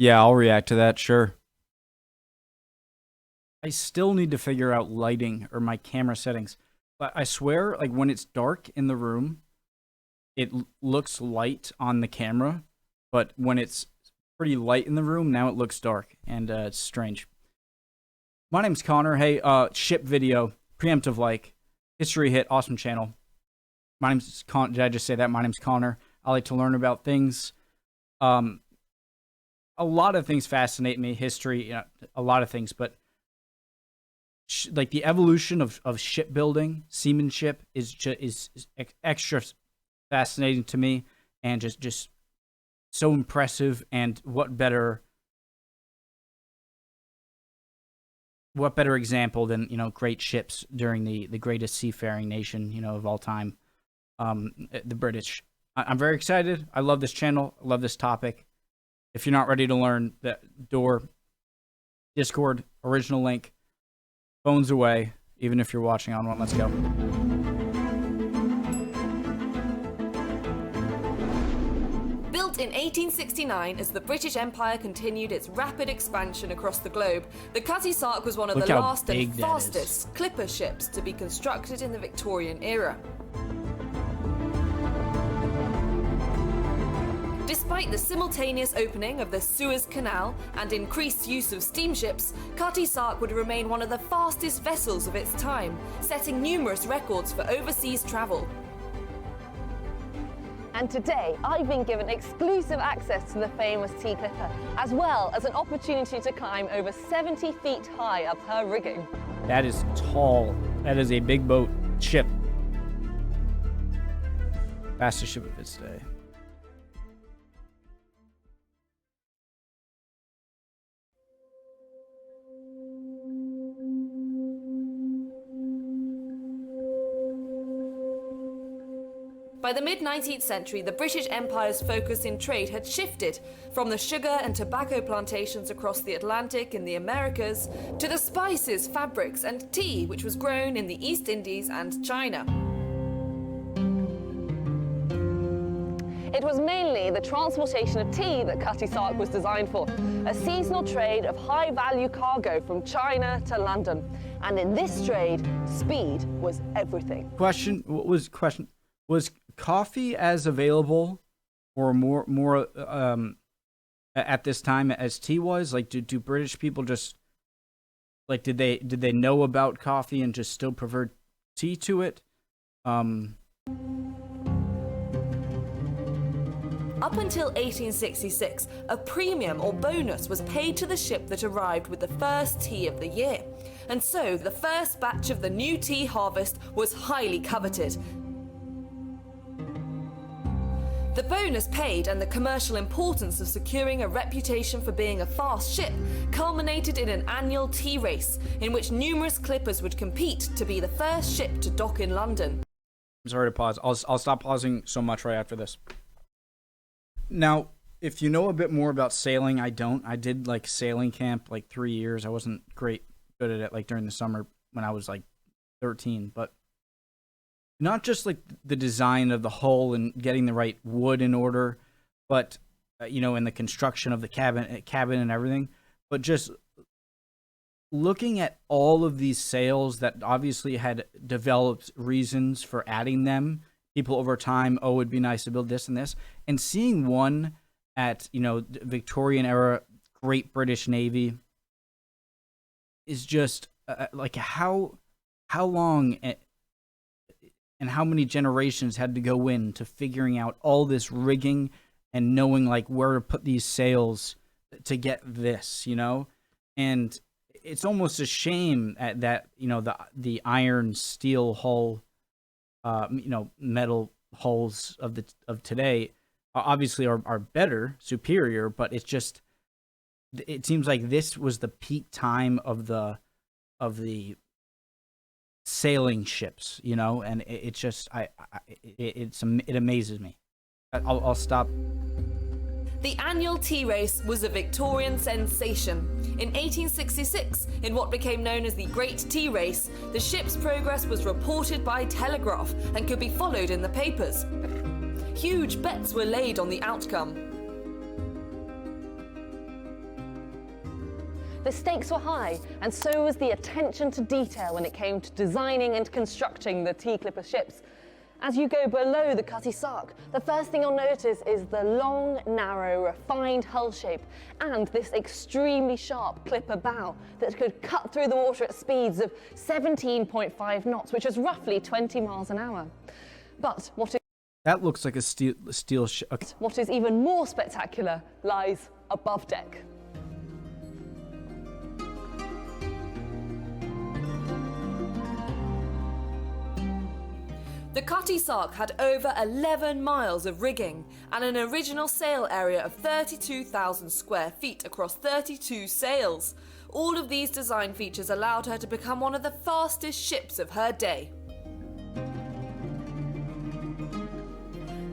Yeah, I'll react to that, sure. I still need to figure out lighting or my camera settings. But I swear, like when it's dark in the room, it looks light on the camera. But when it's pretty light in the room, now it looks dark. And it's strange. My name's Connor. Hey, ship video, preemptive like, history hit, awesome channel. My name's Connor. Did I just say that? My name's Connor. I like to learn about things. A lot of things fascinate me, history, you know, a lot of things, but like the evolution of shipbuilding, seamanship is extra fascinating to me, and just so impressive. And what better example than, you know, great ships during the greatest seafaring nation, you know, of all time, the British. I'm very excited. I love this channel. I love this topic. If you're not ready to learn, that door, Discord, original link, phones away, even if you're watching on one. Let's go. Built in 1869 as the British Empire continued its rapid expansion across the globe, the Cutty Sark was one of the last and fastest clipper ships to be constructed in the Victorian era. Despite the simultaneous opening of the Suez Canal and increased use of steamships, Cutty Sark would remain one of the fastest vessels of its time, setting numerous records for overseas travel. And today, I've been given exclusive access to the famous Tea Clipper, as well as an opportunity to climb over 70 feet high up her rigging. That is tall. That is a big boat ship. Fastest ship of its day. By the mid-19th century, the British Empire's focus in trade had shifted from the sugar and tobacco plantations across the Atlantic in the Americas to the spices, fabrics, and tea, which was grown in the East Indies and China. It was mainly the transportation of tea that Cutty Sark was designed for, a seasonal trade of high-value cargo from China to London. And in this trade, speed was everything. Was coffee as available or more at this time as tea was? Like, do British people just, like, did they know about coffee and just still prefer tea to it? Up until 1866, a premium or bonus was paid to the ship that arrived with the first tea of the year. And so the first batch of the new tea harvest was highly coveted. The bonus paid and the commercial importance of securing a reputation for being a fast ship culminated in an annual tea race in which numerous clippers would compete to be the first ship to dock in London. I'm sorry to pause. I'll stop pausing so much right after this. Now, if you know a bit more about sailing, I don't. I did like sailing camp like 3 years. I wasn't good at it like during the summer when I was like 13, but not just like the design of the hull and getting the right wood in order, but you know, in the construction of the cabin and everything, but just looking at all of these sails that obviously had developed reasons for adding them. People over time, oh, it'd be nice to build this and this, and seeing one at, you know, Victorian era Great British Navy is just like how long and how many generations had to go into figuring out all this rigging and knowing like where to put these sails to get this, you know? And it's almost a shame at that, you know, the iron steel hull, you know, metal hulls of today obviously are better, superior, but it's just, it seems like this was the peak time of the sailing ships, you know, and it's just it amazes me. I'll stop. The annual tea race was a Victorian sensation. In 1866, in what became known as the Great Tea Race, the ship's progress was reported by telegraph and could be followed in the papers. Huge bets were laid on the outcome. The stakes were high, and so was the attention to detail when it came to designing and constructing the tea clipper ships. As you go below the Cutty Sark, the first thing you'll notice is the long, narrow, refined hull shape and this extremely sharp clipper bow that could cut through the water at speeds of 17.5 knots, which is roughly 20 miles an hour. But That looks like a steel okay. What is even more spectacular lies above deck. The Cutty Sark had over 11 miles of rigging and an original sail area of 32,000 square feet across 32 sails. All of these design features allowed her to become one of the fastest ships of her day.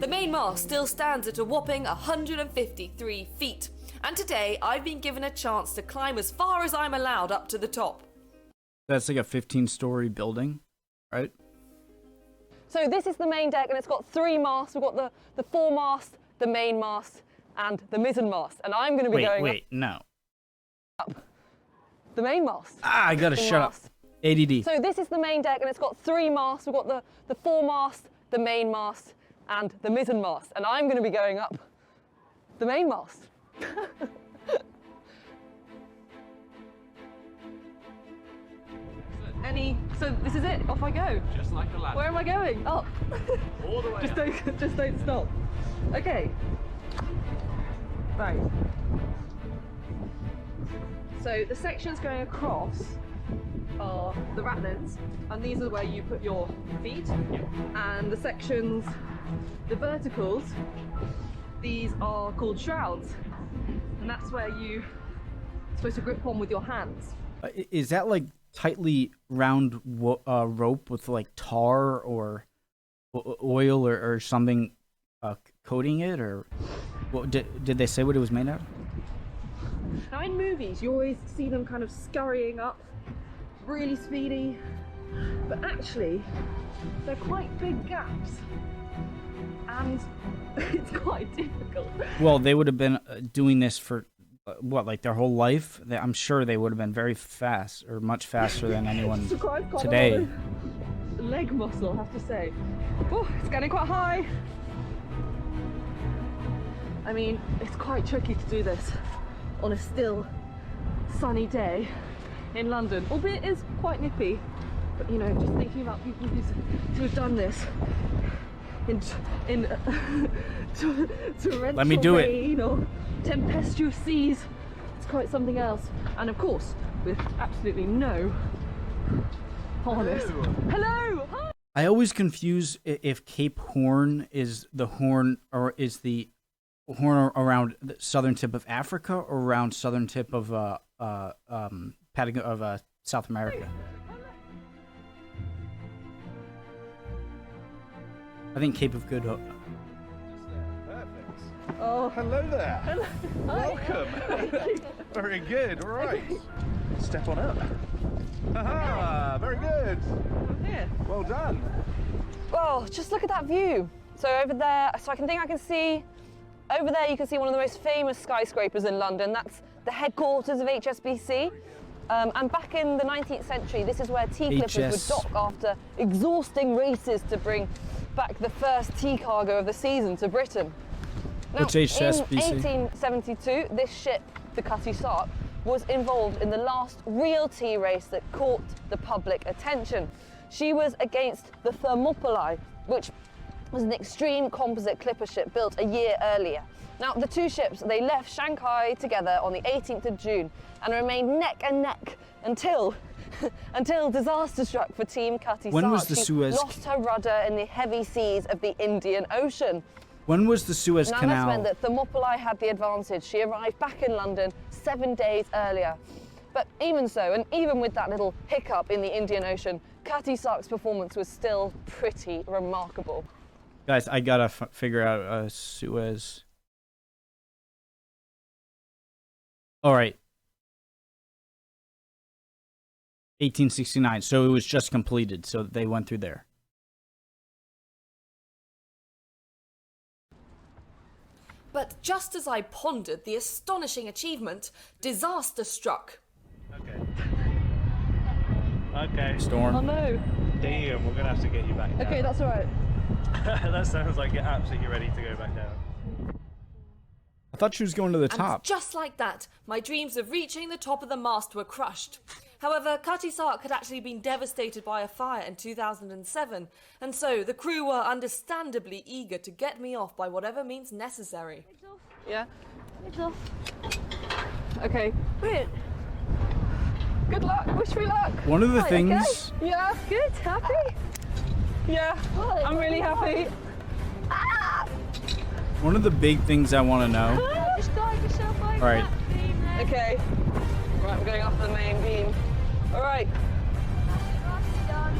The main mast still stands at a whopping 153 feet, and today I've been given a chance to climb as far as I'm allowed up to the top. That's like a 15-story building, right? So this is the main deck, and it's got 3 masts. We've got the foremast, the main mast, and the mizzen mast. And I'm going to be going up the main mast. Ah, I gotta shut up. ADD. So this is the main deck, and it's got 3 masts. We've got the foremast, the main mast, and the mizzen mast. And I'm going to be going up the main mast. So this is it. Off I go. Just like a lad. Where am I going? Up. All the way up. Just don't stop. Okay. Right. So the sections going across are the ratlins, and these are where you put your feet. And the sections, the verticals, these are called shrouds, and that's where you're supposed to grip on with your hands. Is that like tightly round rope with like tar or oil or something coating it, or what, did they say what it was made out of? Now in movies you always see them kind of scurrying up really speedy, but actually they're quite big gaps and it's quite difficult. Well, they would have been doing this for what, like their whole life? I'm sure they would have been very fast, or much faster than anyone today. Leg muscle, I have to say. Oh, it's getting quite high. I mean, it's quite tricky to do this on a still sunny day in London, albeit it is quite nippy. But you know, just thinking about people who have done this in torrential rain or tempestuous seas, it's quite something else. And of course, with absolutely no harness. Hello! Hi! I always confuse if Cape Horn is the horn, or is the horn around the southern tip of Africa or around southern tip of South America. I think Cape of Good Hope. Perfect. Oh, Hello there. hello. Welcome. Very good. All right. Step on up. Haha. Very good. I'm here. Well done. Well, just look at that view. So over there, I can see, over there you can see one of the most famous skyscrapers in London. That's the headquarters of HSBC. And back in the 19th century, this is where tea clippers would dock after exhausting races to bring back the first tea cargo of the season to Britain. Now, What's HSBC? In 1872, this ship, the Cutty Sark, was involved in the last real tea race that caught the public attention. She was against the Thermopylae, which was an extreme composite clipper ship built a year earlier. Now, the two ships, they left Shanghai together on the 18th of June and remained neck and neck until disaster struck for Team Cutty Sark. When was the She Suez? lost her rudder in the heavy seas of the Indian Ocean. When was the Suez Now, Canal? this meant that Thermopylae had the advantage. She arrived back in London 7 days earlier. But even so, and even with that little hiccup in the Indian Ocean, Cutty Sark's performance was still pretty remarkable. Guys, I gotta figure out Suez. All right. 1869. So it was just completed. So they went through there. But just as I pondered the astonishing achievement, disaster struck. Okay. Okay. Storm. Oh no. Damn, we're gonna have to get you back down. Okay, that's alright. That sounds like you're absolutely ready to go back down. I thought she was going to the And top. just like that, my dreams of reaching the top of the mast were crushed. However, Cutty Sark had actually been devastated by a fire in 2007, and so the crew were understandably eager to get me off by whatever means necessary. Yeah. It's off. Okay. Brilliant. Good luck. Wish me luck. One of the Right, things. okay. Yeah. Good. Happy? Yeah. I'm really happy. One of the big things I want to know. Just dive yourself over All right. that beam there. Okay. Right, we're going after the main beam. All right. Nicely done.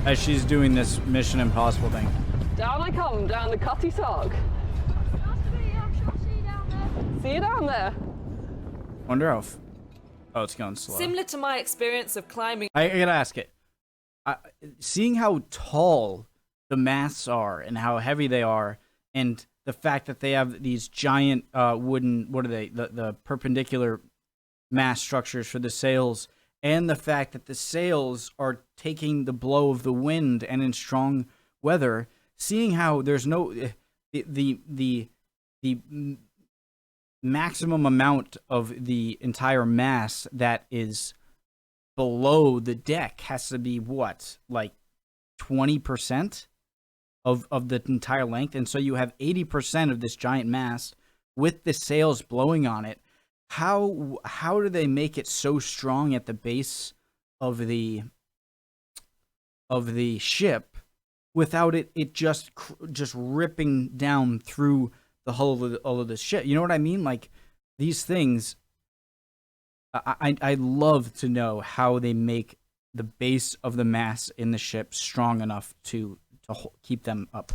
As she's doing this Mission Impossible thing. Down I come, down the Cutty Sark. Nice to meet you. I'm sure I'll see you down there. See you down there. Wonder how. Oh, it's going slow. Similar to my experience of climbing I gotta ask it. Seeing how tall the masts are and how heavy they are, and the fact that they have these giant wooden, what are they? The perpendicular mast structures for the sails, and the fact that the sails are taking the blow of the wind and in strong weather. Seeing how there's no the maximum amount of the entire mass that is below the deck has to be what, like 20% of the entire length, and so you have 80% of this giant mast with the sails blowing on it. How do they make it so strong at the base of the ship without it just ripping down through the hull of the ship? You know what I mean? Like, these things, I'd love to know how they make the base of the mast in the ship strong enough to keep them up.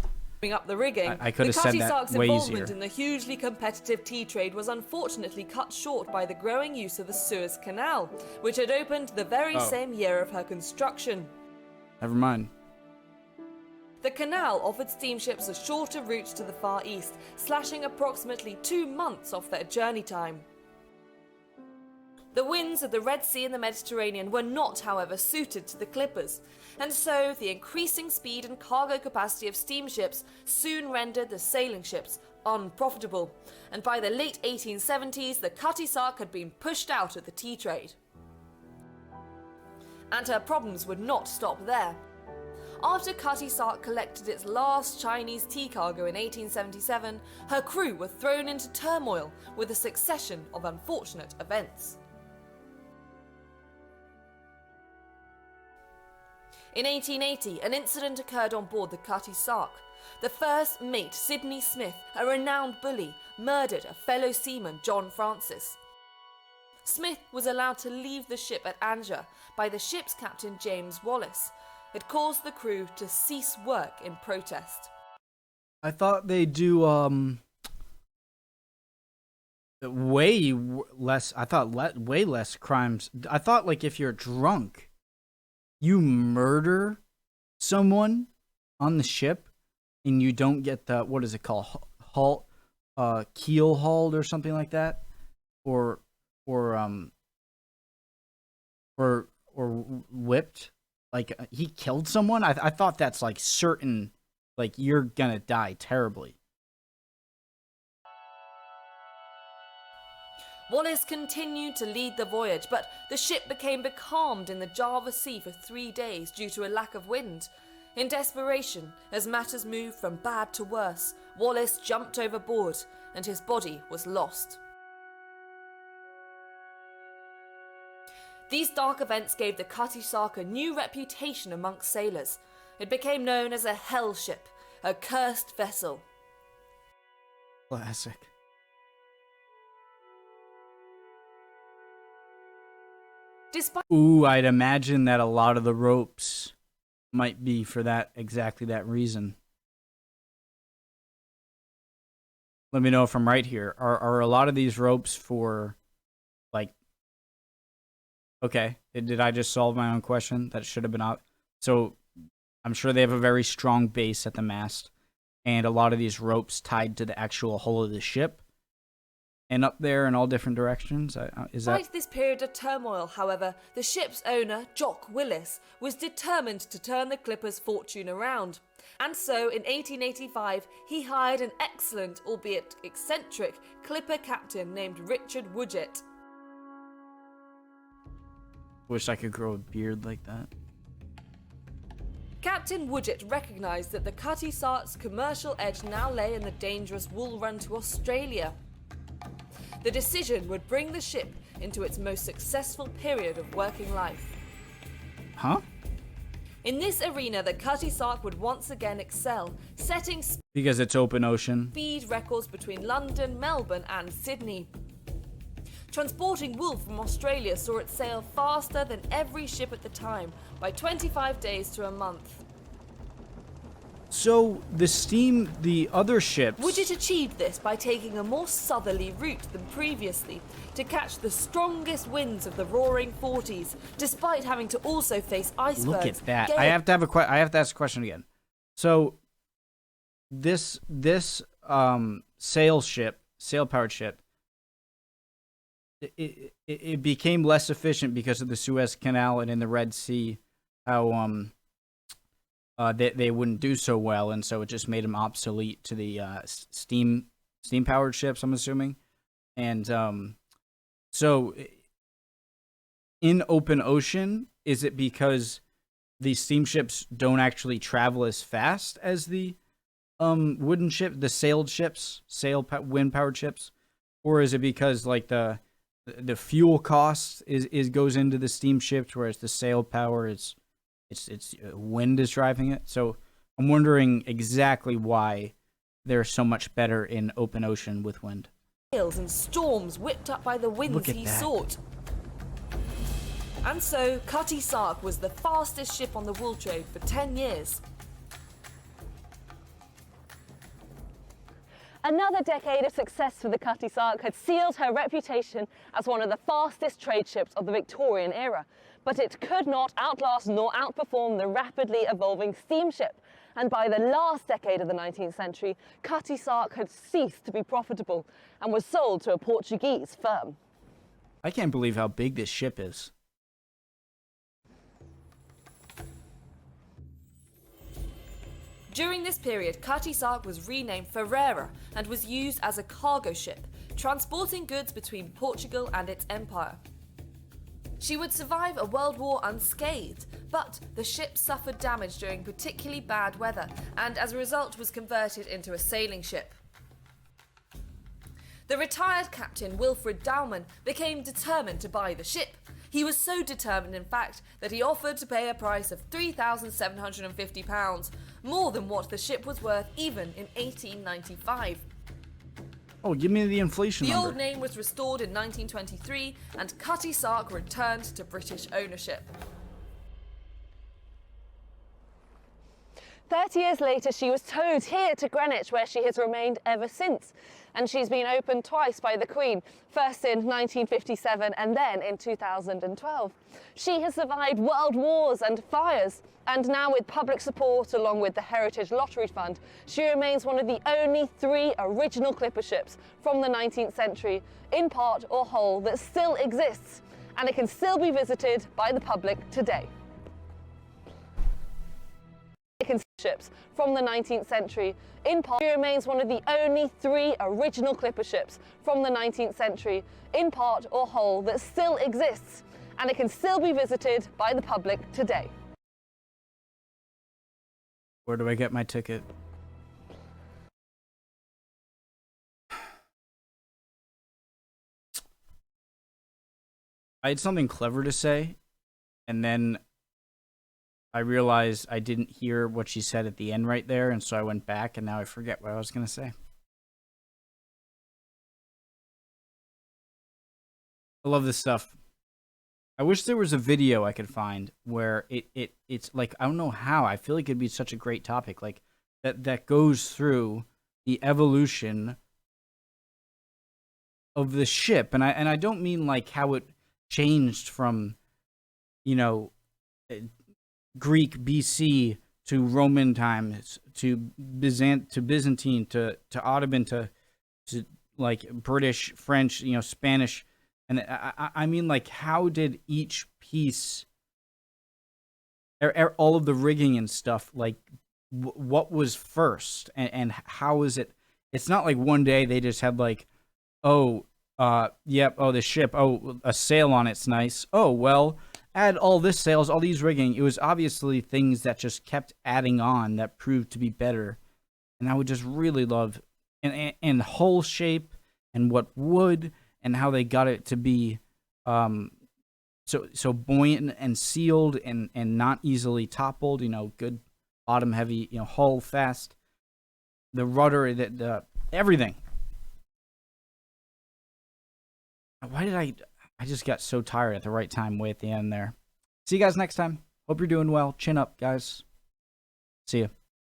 up the rigging. I could have the said Cutty that Sark's way involvement easier. in the hugely competitive tea trade was unfortunately cut short by the growing use of the Suez Canal, which had opened the very same year of her construction. Never mind. The canal offered steamships a shorter route to the Far East, slashing approximately 2 months off their journey time. The winds of the Red Sea and the Mediterranean were not, however, suited to the clippers, and so the increasing speed and cargo capacity of steamships soon rendered the sailing ships unprofitable, and by the late 1870s the Cutty Sark had been pushed out of the tea trade. And her problems would not stop there. After Cutty Sark collected its last Chinese tea cargo in 1877, her crew were thrown into turmoil with a succession of unfortunate events. In 1880, an incident occurred on board the Cutty Sark. The first mate, Sidney Smith, a renowned bully, murdered a fellow seaman, John Francis. Smith was allowed to leave the ship at Anjer by the ship's captain, James Wallace. It caused the crew to cease work in protest. I thought they do way less. I thought way less crimes. I thought, like, if you're drunk, you murder someone on the ship and you don't get the, what is it called, keel hauled or something like that, or whipped. Like, he killed someone. I thought that's like certain, like, you're gonna die terribly. Wallace continued to lead the voyage, but the ship became becalmed in the Java Sea for 3 days due to a lack of wind. In desperation, as matters moved from bad to worse, Wallace jumped overboard and his body was lost. These dark events gave the Cutty Sark a new reputation amongst sailors. It became known as a hell ship, a cursed vessel. Classic. Despite Ooh, I'd imagine that a lot of the ropes might be for exactly that reason. Let me know if I'm right here. Are a lot of these ropes for, like, okay, did I just solve my own question? That should have been out. So I'm sure they have a very strong base at the mast, and a lot of these ropes tied to the actual hull of the ship and up there in all different directions? Is that Despite this period of turmoil, however, the ship's owner, Jock Willis, was determined to turn the Clipper's fortune around. And so, in 1885, he hired an excellent, albeit eccentric, Clipper captain named Richard Woodgett. wish I could grow a beard like that? Captain Woodgett recognised that the Cutty Sark's commercial edge now lay in the dangerous wool run to Australia. The decision would bring the ship into its most successful period of working life. Huh? In this arena, the Cutty Sark would once again excel, setting Because it's open ocean. speed records between London, Melbourne and Sydney. Transporting wool from Australia saw it sail faster than every ship at the time, by 25 days to a month. So the other ships. Woodgett achieved this by taking a more southerly route than previously to catch the strongest winds of the roaring 40s, despite having to also face icebergs. Look at that! gales, I have to ask a question again. So this sail powered ship, it became less efficient because of the Suez Canal and in the Red Sea, how they wouldn't do so well, and so it just made them obsolete to the steam powered ships, I'm assuming. And so in open ocean, is it because the steamships don't actually travel as fast as the wooden ship, the sailed ships, wind powered ships, or is it because like the fuel cost is goes into the steamships, whereas the sail power it's wind is driving it? So I'm wondering exactly why they're so much better in open ocean with wind. gales and storms whipped up by the winds Look at he that. sought. And so, Cutty Sark was the fastest ship on the wool trade for 10 years. Another decade of success for the Cutty Sark had sealed her reputation as one of the fastest trade ships of the Victorian era. But it could not outlast nor outperform the rapidly evolving steamship. And by the last decade of the 19th century, Cutty Sark had ceased to be profitable and was sold to a Portuguese firm. I can't believe how big this ship is. During this period, Cutty Sark was renamed Ferreira and was used as a cargo ship, transporting goods between Portugal and its empire. She would survive a world war unscathed, but the ship suffered damage during particularly bad weather and as a result was converted into a sailing ship. The retired captain Wilfred Dowman became determined to buy the ship. He was so determined, in fact, that he offered to pay a price of £3,750, more than what the ship was worth even in 1895. Oh, give me the inflation The number. old name was restored in 1923 and Cutty Sark returned to British ownership. 30 years later, she was towed here to Greenwich, where she has remained ever since. And she's been opened twice by the Queen, first in 1957 and then in 2012. She has survived world wars and fires, and now with public support along with the Heritage Lottery Fund, she remains one of the only 3 original clipper ships from the 19th century, in part or whole, that still exists, and it can still be visited by the public today. Ships from the 19th century, in part, she remains one of the only 3 original clipper ships from the 19th century, in part or whole, that still exists, and it can still be visited by the public today. Where do I get my ticket? I had something clever to say, and then I realized I didn't hear what she said at the end right there, and so I went back, and now I forget what I was going to say. I love this stuff. I wish there was a video I could find where it's like, I don't know how, I feel like it'd be such a great topic, like that goes through the evolution of the ship, and I don't mean like how it changed from, you know, Greek BC to Roman times to Byzantine to Ottoman to like British, French, Spanish, and I mean, like, how did each piece, all of the rigging and stuff, like, what was first, and how is it? It's not like one day they just had like, oh, yep, oh, the ship, oh, a sail on it's nice. Oh, well, add all this sails, all these rigging. It was obviously things that just kept adding on that proved to be better. And I would just really love, and hull shape and what wood and how they got it to be so buoyant and sealed and not easily toppled, good bottom heavy, hull fast, the rudder, the everything. Why did I just got so tired at the right time way at the end there. See you guys next time. Hope you're doing well. Chin up, guys. See ya.